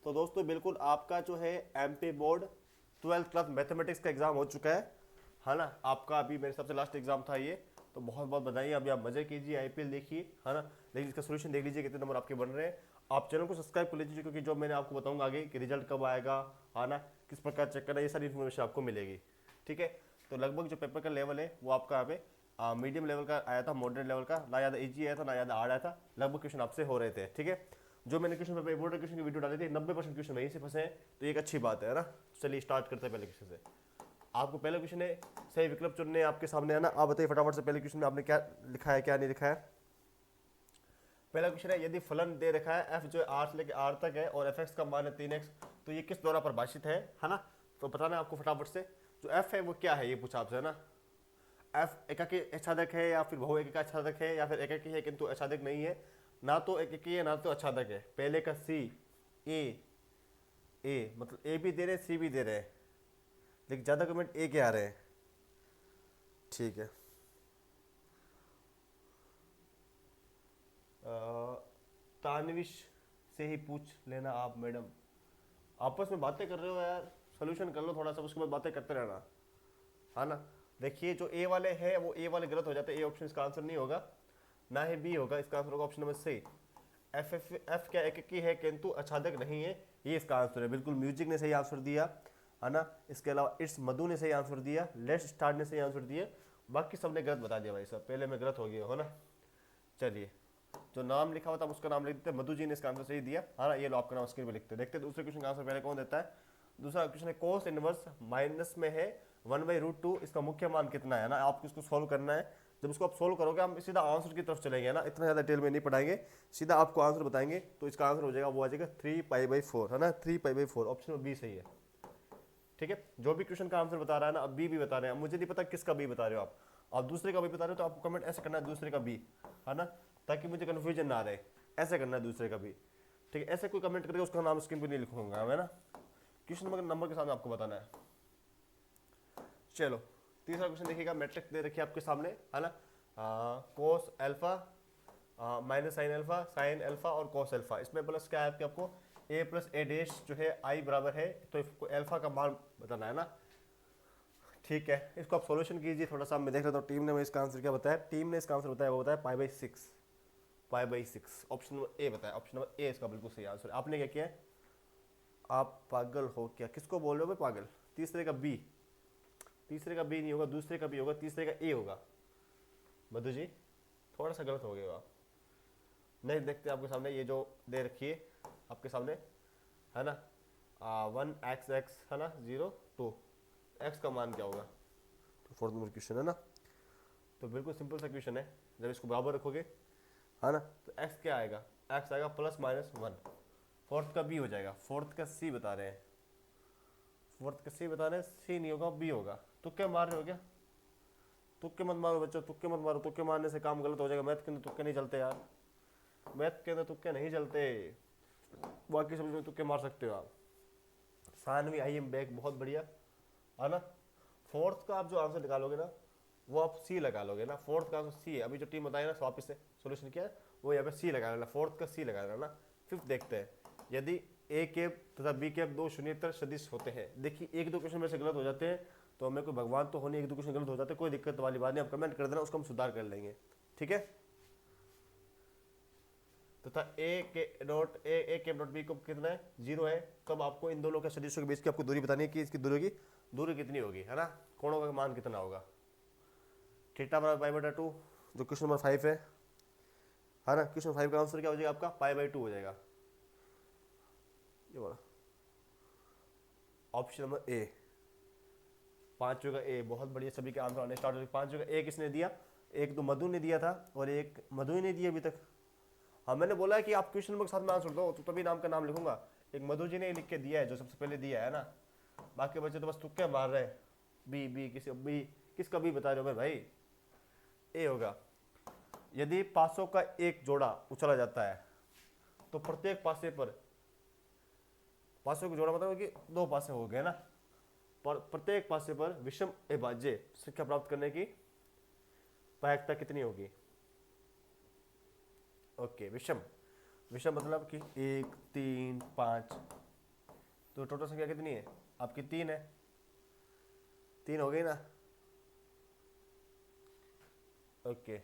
तो दोस्तों बिल्कुल आपका जो है MP board 12th class mathematics का एग्ज़ाम हो चुका है ना। आपका अभी मेरे हिसाब से लास्ट एग्जाम था ये। तो बहुत बहुत बधाई, अभी आप मजे कीजिए, आईपीएल देखिए, है ना। लेकिन इसका सोल्यूशन देख लीजिए कितने नंबर आपके बन रहे हैं। आप चैनल को सब्सक्राइब कर लीजिए, क्योंकि जो मैंने आपको बताऊंगा आगे कि रिजल्ट कब आएगा, है ना, किस प्रकार चेक करना, ये सारी इन्फॉर्मेशन आपको मिलेगी। ठीक है। तो लगभग जो पेपर का लेवल है वो आपका यहाँ पे मीडियम लेवल का आया था, मॉडरेट लेवल का, ना ज़्यादा इजी आया था ना ज़्यादा हार्ड आया था। लगभग क्वेश्चन आपसे हो रहे थे। ठीक है। जो मैंने क्वेश्चन पेपर इंपोर्टेंट क्वेश्चन की वीडियो डाली थी 90% क्वेश्चन वहीं से फंसे हैं, तो ये एक अच्छी बात है ना। चलिए स्टार्ट करते हैं पहले क्वेश्चन से। आपको पहले क्वेश्चन है सही विकल्प चुनने आपके सामने, है ना। आप बताइए फटाफट से पहले क्वेश्चन में आपने क्या लिखा है क्या नहीं लिखा है। पहला क्वेश्चन है यदि फलन दे रखा है एफ जो आर से लेकर आर तक है और एफ एक्स का मान है 3x, तो ये किस द्वारा परिभाषित है ना। तो बताना है आपको फटाफट से। जो एफ है वो क्या है ये पूछा आपसे, है ना। एफ एकाकी आच्छादक है या फिर बहु एकाकी आच्छादक है या फिर एकाकी है किंतु आच्छादक नहीं है। ना तो एकाकी है ना तो आच्छादक है। पहले का सी ए, ए मतलब ए भी दे रहे हैं सी भी दे रहे हैं, लेकिन ज़्यादा कमेंट ए के आ रहे हैं। ठीक है। तानविश से ही पूछ लेना आप मैडम, आपस में बातें कर रहे हो यार, सोल्यूशन कर लो थोड़ा सा, उसके बाद बातें करते रहना, है ना। देखिए जो ए वाले हैं वो ए वाले गलत हो जाते हैं, ए ऑप्शन इसका आंसर नहीं होगा, ना ही बी होगा, इसका आंसर होगा option number C. F F F क्या एक ही है किंतु आच्छादक नहीं है, ये इसका आंसर है। बिल्कुल म्यूजिक ने सही आंसर दिया, है ना। इसके अलावा इट्स मधु ने सही आंसर दिया, लेट्स स्टार्ट ने सही आंसर दिया, बाकी सबने गलत बता दिया भाई साहब, पहले में गलत हो गया हो ना। चलिए जो नाम लिखा हुआ था उसका नाम लिख देते हैं, मधु जी ने इसका आंसर सही दिया, है ना। ये लो आपका नाम स्क्रीन पे लिखते हैं। देखते हैं दूसरे क्वेश्चन का आंसर पहले कौन देता है। दूसरा क्वेश्चन है कोस इनवर्स माइनस में है 1/√2, इसका मुख्य मान कितना है ना। आपको इसको सोल्व करना है। जब इसको आप सोल्व करोगे हम सीधा आंसर की तरफ चलेंगे ना, इतना ज़्यादा डिटेल में नहीं पढ़ाएंगे, सीधा आपको आंसर बताएंगे। तो इसका आंसर हो जाएगा, वो आ जाएगा 3π/4, है ना। 3π/4 ऑप्शन बी सही है। ठीक है। जो भी क्वेश्चन का आंसर बता रहा है ना, अब बी बता रहे हैं, मुझे नहीं पता किसका बी बता रहे हो आप दूसरे का बी बता रहे हो, तो आपको कमेंट ऐसे करना है दूसरे का बी, है ना, ताकि मुझे कन्फ्यूजन ना रहे। ऐसे करना है दूसरे का बी। ठीक है। ऐसे कोई कमेंट करेगा उसका नाम स्क्रीन पे नहीं लिखूंगा, है ना। क्वेश्चन नंबर के सामने आपको बताना है। चलो तीसरा क्वेश्चन देखिएगा, मैट्रिक्स दे रखी है आपके सामने, है ना। Cos alpha minus sine alpha, sine alpha और कोस अल्फा। इसमें प्लस क्या है आपको, ए प्लस ए डैश जो है आई बराबर है, तो इसको अल्फा का मान बताना है ना। ठीक है। इसको आप सॉल्यूशन कीजिए थोड़ा सा, मैं देख लेता हूँ टीम ने इसका आंसर क्या बताया। टीम ने इसका आंसर बताया, वो बताया π/6, π/6 ऑप्शन नंबर ए बताया। ऑप्शन नंबर ए इसका बिल्कुल सही आंसर। आपने क्या किया है, आप पागल हो क्या, किसको बोल रहे हो भाई पागल। तीसरे का बी, तीसरे का बी नहीं होगा, दूसरे का बी होगा, तीसरे का ए होगा। मधु जी थोड़ा सा गलत हो गया आप। नेक्स्ट देखते हैं आपके सामने, ये जो दे रखी है आपके सामने, है ना। 1x है ना, 0 2, एक्स का मान क्या होगा। तो फोर्थ नंबर क्वेश्चन है ना। तो बिल्कुल सिंपल सा क्वेश्चन है, जब इसको बराबर रखोगे, है ना, तो एक्स क्या आएगा, एक्स आएगा +-1। फोर्थ का बी हो जाएगा, फोर्थ का सी बता रहे हैं, फोर्थ का सी बता रहे हैं, सी नहीं होगा बी होगा। तुक्के मार रहे हो क्या, तुक्के मत मारो बच्चों, तुक्के मत मारो, तुक्के मारने से काम गलत हो जाएगा। मैथ के अंदर तुक्के नहीं चलते यार, मैथ के अंदर तुक्के नहीं चलते, बाकी सब में तुक्के मार सकते हो आप। सानवी आई एम बैक, बहुत बढ़िया, है ना। फोर्थ का आप जो आंसर निकालोगे ना, वो आप सी लगा लोगे ना, फोर्थ का आंसर सी है। अभी जो टीम बताई ना वापिस से सोल्यूशन किया है, वो यहाँ पे सी लगा लेना, फोर्थ का सी लगा लेना ना। फिफ्थ देखते हैं, यदि ए कैप तथा बी कैप दो शून्येतर सदिश होते हैं। देखिए एक दो क्वेश्चन में से गलत हो जाते हैं, तो हमें कोई भगवान तो होने, एक दो क्वेश्चन गलत हो जाते हैं, कोई दिक्कत वाली बात नहीं, आप कमेंट कर देना, उसको हम सुधार कर लेंगे। ठीक है। तथा ए के dot A cap dot B को कितना है, 0 है। तब आपको इन दोनों के सदिशों के बीच की आपको दूरी बतानी है कि इसकी दूरी कितनी होगी, है ना। कोणों का मान कितना होगा। थीटा बराबर π/2, जो क्वेश्चन नंबर 5 है ना। क्वेश्चन 5 का आंसर क्या हो जाएगा आपका, π/2 हो जाएगा, ये वाला ऑप्शन नंबर ए, 5 का ए। बहुत बढ़िया, सभी के आंसर आने स्टार्ट हो गए। 5 का ए किसने दिया, एक तो मधु ने दिया था और एक मधु ही नहीं दिया अभी तक। हाँ मैंने बोला है कि आप क्वेश्चन नंबर के साथ में आंसर दो, तो तभी नाम का नाम लिखूंगा। एक मधु जी ने लिख के दिया है, जो सबसे पहले दिया है ना, बाकी बच्चे तो बस तुक्के मार रहे हैं। बी बी किसी बी किसका बी बता रहे हो भाई, ए होगा। यदि पासों का एक जोड़ा उछला जाता है, तो प्रत्येक पासे पर, पासों का जोड़ा मतलब कि दो पासे हो गए ना, पर प्रत्येक पासे पर विषम अभाज्य संख्या प्राप्त करने की प्रायिकता कितनी होगी। ओके, विषम, विषम मतलब कि 1 3 5 तो टोटल संख्या कितनी है आपकी? 3 है। 3 हो गई ना? ओके,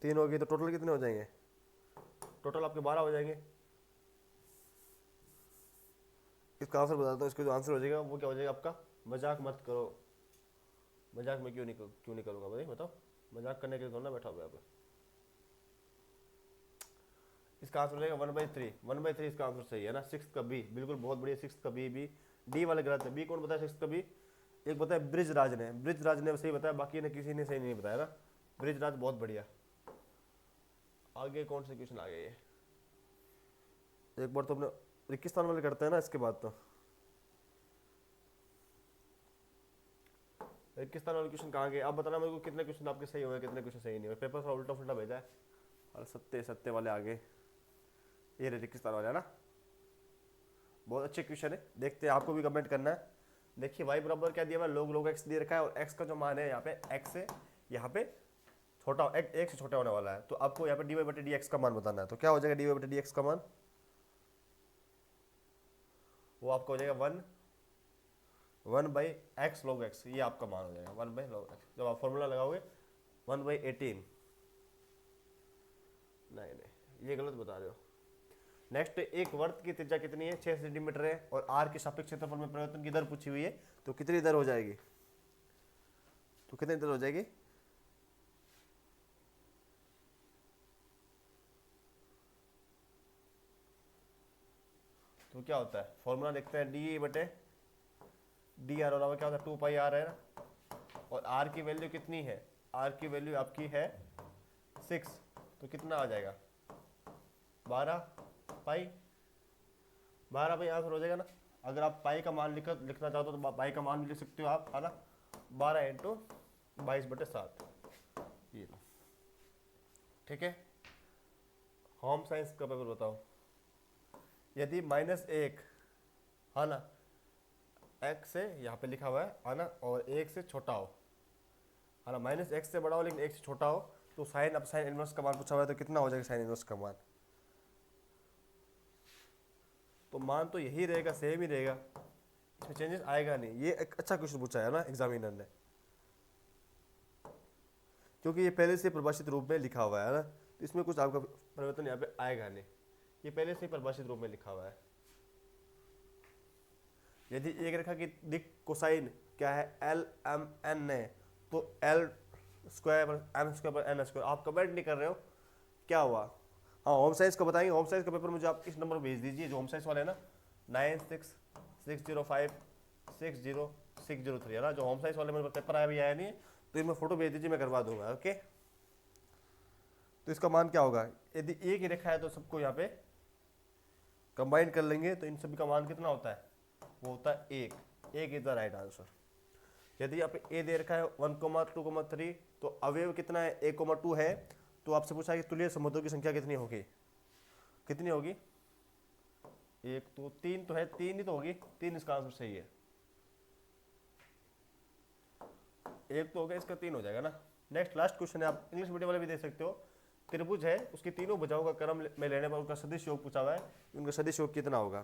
3 हो गई तो टोटल कितने हो जाएंगे? टोटल आपके 12 हो जाएंगे। इसका आंसर बताता हूँ। इसका जो आंसर हो जाएगा वो क्या हो जाएगा आपका? मजाक मत करो। मजाक में क्यों नहीं करूँगा भाई, बताओ। मजाक करने के लिए थोड़ा ना बैठा हुआ यहाँ पे। इसका आंसर हो जाएगा 1/3। 1/3 इसका आंसर सही है ना? 6 का बी, बिल्कुल बहुत बढ़िया। 6 का बी। डी वाले गलत है। बी कौन बताया 6 का बी? एक बताया ब्रिजराज ने। ब्रिजराज ने सही बताया, बाकी ने किसी ने सही नहीं बताया ना। ब्रिजराज बहुत बढ़िया। आगे कौन से क्वेश्चन आ गए? ये एक बार तो अपने रेगिस्तान वाले करते हैं ना, इसके बाद तो रेगिस्तान वाले क्वेश्चन कहाँ गए? आप बताना मेरे को कितने क्वेश्चन आपके सही हुए, कितने क्वेश्चन सही नहीं हुए। पेपर थोड़ा उल्टा फुल्टा भेजा है और सत्ते वाले आगे। ये रेगिस्तान वाले है ना, बहुत अच्छे क्वेश्चन है। देखते हैं, आपको भी कमेंट करना है। देखिए वाई बराबर क्या दिया हुआ है? log x दे रखा है और x का जो मान है यहाँ पे x है, यहाँ पे छोटा एक से छोटा होने वाला है। तो आपको यहाँ पे dy/dx का मान बताना है। तो क्या हो जाएगा dy/dx का मान? वो आपका हो जाएगा 1/x log x। ये आपका मान हो जाएगा 1/log x। जब आप फॉर्मूला लगाओगे 1/18। नहीं, ये गलत बता रहे हो। नेक्स्ट, एक वर्त की त्रिज्या कितनी है? 6 सेंटीमीटर है और r के सापेक्ष क्षेत्रफल में परिवर्तन की दर पूछी हुई है। तो कितनी दर हो जाएगी? तो कितनी दर हो जाएगी? तो क्या होता है? फॉर्मूला देखते हैं। डी आर, और क्या होता है? 2πr है ना। और r की वैल्यू कितनी है? r की वैल्यू आपकी है 6। तो कितना आ जाएगा? 12 पाई। 12 पाई आंसर हो जाएगा ना। अगर आप पाई का मान लिखना चाहते हो तो पाई का मान भी लिख सकते हो आप, है ना। 12 × 22/7। ये लो, ठीक है। होम साइंस का पेपर बताओ। यदि -1, है ना, x से यहाँ पे लिखा हुआ है ना, और 1 से छोटा हो, है ना, -x से बड़ा हो लेकिन 1 से छोटा हो, तो साइन, अब साइन इनवर्स का मान पूछा हुआ है तो कितना हो जाएगा साइन इनवर्स का मान? तो मान तो यही रहेगा, सेम ही रहेगा, इसमें चेंजेस आएगा नहीं। ये एक अच्छा क्वेश्चन पूछा है ना एग्जामिनर ने, क्योंकि ये पहले से परिभाषित रूप में लिखा हुआ है ना, तो इसमें कुछ आपका परिवर्तन यहाँ पे आएगा नहीं। ये पहले से परिभाषित रूप में लिखा हुआ है। यदि एक रेखा की दिक कोसाइन क्या है? LMN है, तो L²/M²/N²। आप कमेंट नहीं कर रहे हो, क्या हुआ? हाँ, होम साइंस का बताएंगे। होम साइंस का पेपर मुझे आप इस नंबर पर भेज दीजिए, जो होम साइंस वाले है ना, 9660560603 है ना। जो होम साइंस वाले मेरे पेपर आया भी आया नहीं है, तो इनमें फोटो भेज दीजिए, मैं करवा दूंगा। ओके, तो इसका मान क्या होगा? यदि एक ही रेखा है तो सबको यहाँ पे कंबाइन कर लेंगे, तो इन सभी का मान कितना होता है? वो होता है 1। 1 इज द राइट आंसर। यदि यहाँ पे ए दे रखा है 1,2,3, तो अवयव कितना है? 1,2 है। तो आपसे पूछा है कि तुल्य संबंधों की संख्या कितनी होगी? कितनी होगी? 1 तो 3 तो है, 3 ही तो होगी। 3 इसका आंसर सही है। 1 तो हो गया, इसका 3 हो जाएगा ना। नेक्स्ट लास्ट क्वेश्चन है, आप इंग्लिश मीडियम वाले भी दे सकते हो। त्रिभुज है, उसकी तीनों भुजाओं का क्रम में लेने पर उनका सदिश योग पूछा हुआ है। उनका सदिश योग कितना होगा?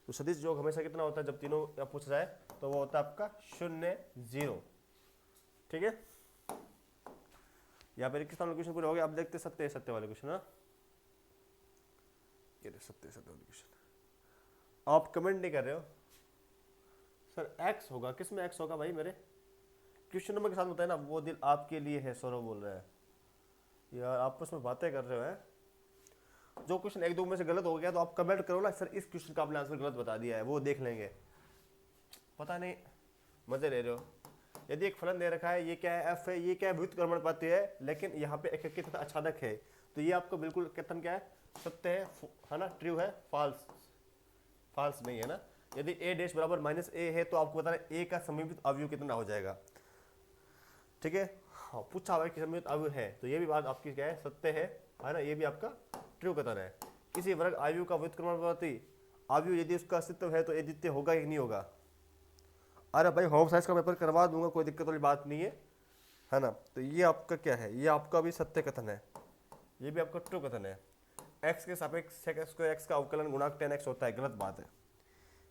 तो सदिश योग हमेशा कितना होता है जब तीनों पूछा जाए? तो वो होता है आपका 0, 0। ठीक है, यहाँ पे किस तरह क्वेश्चन पूरे हो गए। अब देखते सत्य वाले क्वेश्चन ना। ये सत्य वाले क्वेश्चन आप कमेंट नहीं कर रहे हो सर। x होगा, किस में x होगा भाई? मेरे क्वेश्चन नंबर के साथ बताए ना। वो दिल आपके लिए है, सौरभ बोल रहा है। यार आपस में बातें कर रहे हो हैं। जो क्वेश्चन 1-2 में से गलत हो गया तो आप कमेंट करो ना, सर इस क्वेश्चन का आपने आंसर गलत बता दिया है, वो देख लेंगे। पता नहीं, मजे ले रहे हो। यदि एक फलन दे रखा है, ये क्या है? f है। ये क्या है? व्युत्क्रमणपति है, लेकिन यहाँ पे एक तथा अचानक है, तो ये आपको बिल्कुल कथन क्या है? सत्य है ना, ट्रू है, फाल्स नहीं है ना। यदि a डैश बराबर -a है, तो आपको बताना a का सममित अवयव कितना हो जाएगा। ठीक है, हाँ, पूछा हुआ है कि सममित अवयव है, तो ये भी बात आपकी क्या है? सत्य है ना। ये भी आपका ट्रू कथन है। किसी वर्ग आयु का व्युत्क्रमणपति अवयव यदि उसका अस्तित्व है तो अद्वितीय होगा कि नहीं होगा? अरे भाई, होम साइंस का पेपर करवा दूंगा, कोई दिक्कत वाली बात नहीं है ना। तो ये आपका क्या है? ये आपका भी सत्य कथन है, ये भी आपका ट्रू कथन है। x के सापेक्ष x का अवकलन गुणांक 10x होता है, गलत बात है।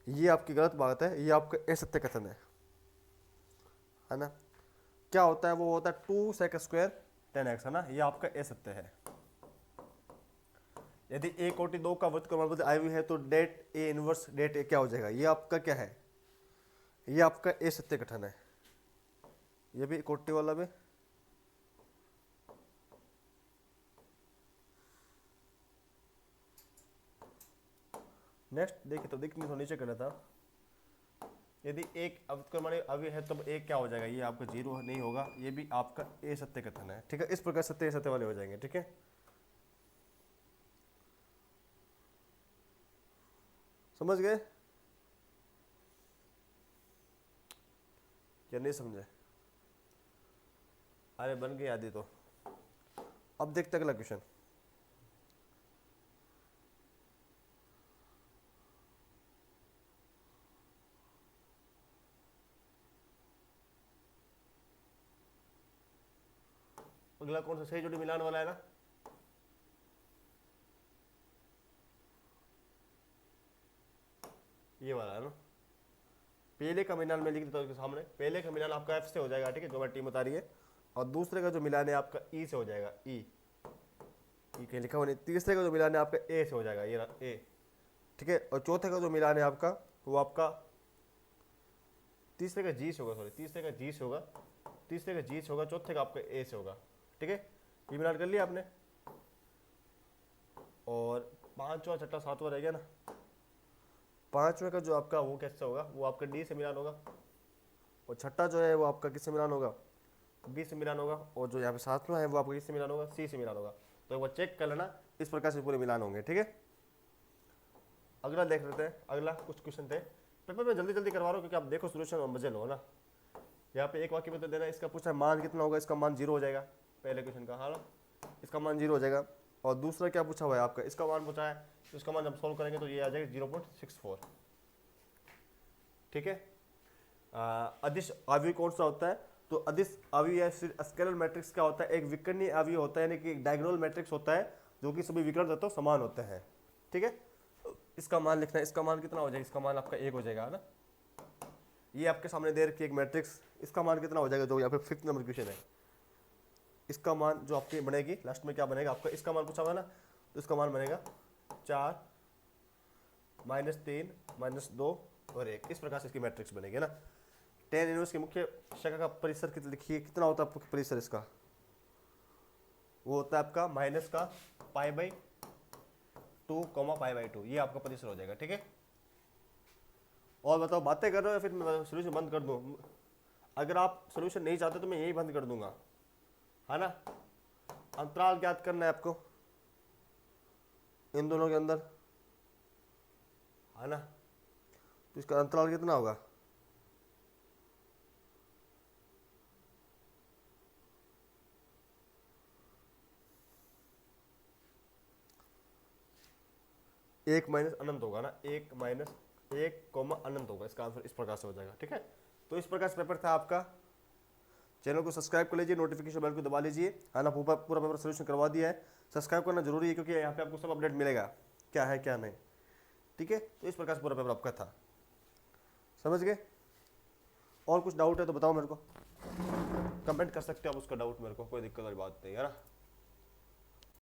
ये आपकी गलत बात है, ये आपका असत्य कथन है ना। क्या होता है, वो होता है 2 सेक स्क्वायर 10x, है ना, ये आपका असत्य है। यदि ए कोटि 2 का वर्तक्रमानुपात IV है तो डेट ए इनवर्स डेट ए क्या हो जाएगा, ये आपका क्या है, ये आपका असत्य कथन है। ये भी कोटि वाला भी। नेक्स्ट देखिए, तो देखिए तो नीचे कर रहा था, यदि एक अवक्रमणीय अवयव है तब एक क्या हो जाएगा, ये आपका 0 नहीं होगा, ये भी आपका असत्य कथन है। ठीक है, इस प्रकार सत्य असत्य वाले हो जाएंगे। ठीक है, समझ गए या नहीं समझे? अरे बन गई आदि तो। अब देखते अगला क्वेश्चन। अगला कौन सा सही जोड़ी मिलान वाला है ना, ये वाला है ना। पहले का मिलान मैं लिख देता हूँ इसके सामने। पहले का मिलान आपका F से हो जाएगा, ठीक है, जो हमारी टीम बता रही है। और दूसरे का जो मिलान है आपका E से हो जाएगा, E कहीं लिखा हुआ नहीं। तीसरे का जो मिलान है आपका A से हो जाएगा, ये A, ठीक है। और चौथे का जो मिलान है आपका, वो आपका तीसरे का G से होगा, सॉरी तीसरे का G से होगा, तीसरे का G से होगा, चौथे का आपका A से होगा। ठीक है, ये मिलान कर लिया आपने। और पांचवा छठा सातवां रह गया ना। पांचवें का जो आपका वो कैसे होगा, वो आपका D से मिलान होगा। और छठा जो है वो आपका किससे मिलान होगा, B से मिलान होगा। और जो यहाँ पे सातवां है वो आपका किससे मिलान होगा, C से मिलान होगा। तो एक बार चेक कर लेना, इस प्रकार से पूरे मिलान होंगे। ठीक है, अगला देख लेते हैं। अगला कुछ क्वेश्चन थे, पेपर में जल्दी जल्दी करवा रहा हूँ क्योंकि आप देखो सोल्यूशन और मजे लो ना। यहाँ पे एक वाक्य में तो देना, इसका पूछा मान कितना होगा, इसका मान 0 हो जाएगा पहले क्वेश्चन का, हाँ ना, इसका मान 0 हो जाएगा। और दूसरा क्या पूछा हुआ है आपका, इसका मान पूछा है, तो इसका मान जब सोल्व करेंगे तो ये आ जाएगा 0.64। ठीक है, अदिश अवयव कौन सा होता है, तो अदिश अवयव या स्केलर मैट्रिक्स क्या होता है, एक विकर्णीय अवयव होता है, यानी कि डायगोनल मैट्रिक्स होता है जो कि सभी विकर्ण तत्व समान होते हैं। ठीक है, इसका मान लिखना है, इसका मान कितना हो जाएगा, इसका मान आपका 1 हो जाएगा, है ना। ये आपके सामने दे रखी एक मैट्रिक्स, इसका मान कितना हो जाएगा, जो यहाँ पे 5th नंबर क्वेश्चन है, इसका मान जो आपकी बनेगी लास्ट में क्या बनेगा आपका, इसका मान पूछा हुआ ना, तो इसका मान बनेगा 4 -3 -2 और 1। इस प्रकार से इसकी मैट्रिक्स बनेगी ना। tan इनवर्स की मुख्य शाखा का परिसर कितना लिखिए, कितना होता है आपका परिसर इसका, वो होता है आपका माइनस का π/2 π/2, ये आपका परिसर हो जाएगा। ठीक है, और बताओ बातें कर रहे हो या फिर मैं सोल्यूशन बंद कर दूं? अगर आप सोल्यूशन नहीं चाहते तो मैं यही बंद कर दूंगा, है ना। अंतराल ज्ञात करना है आपको इन दोनों के अंदर, है ना। तो इसका अंतराल कितना होगा, एक माइनस अनंत होगा ना, 1 - 1 अनंत होगा। इसका आंसर इस प्रकार से हो जाएगा। ठीक है, तो इस प्रकार से पेपर था आपका। चैनल को सब्सक्राइब कर लीजिए, नोटिफिकेशन बेल को दबा लीजिए, है ना। पूरा पूरा पेपर सोल्यूशन करवा दिया है। सब्सक्राइब करना जरूरी है क्योंकि यहाँ पे आपको सब अपडेट मिलेगा, क्या है क्या नहीं। ठीक है, तो इस प्रकार से पूरा पेपर आपका था, समझ गए। और कुछ डाउट है तो बताओ मेरे को, कमेंट कर सकते हो आप उसका डाउट मेरे को, कोई दिक्कत वाली बात नहीं है ना।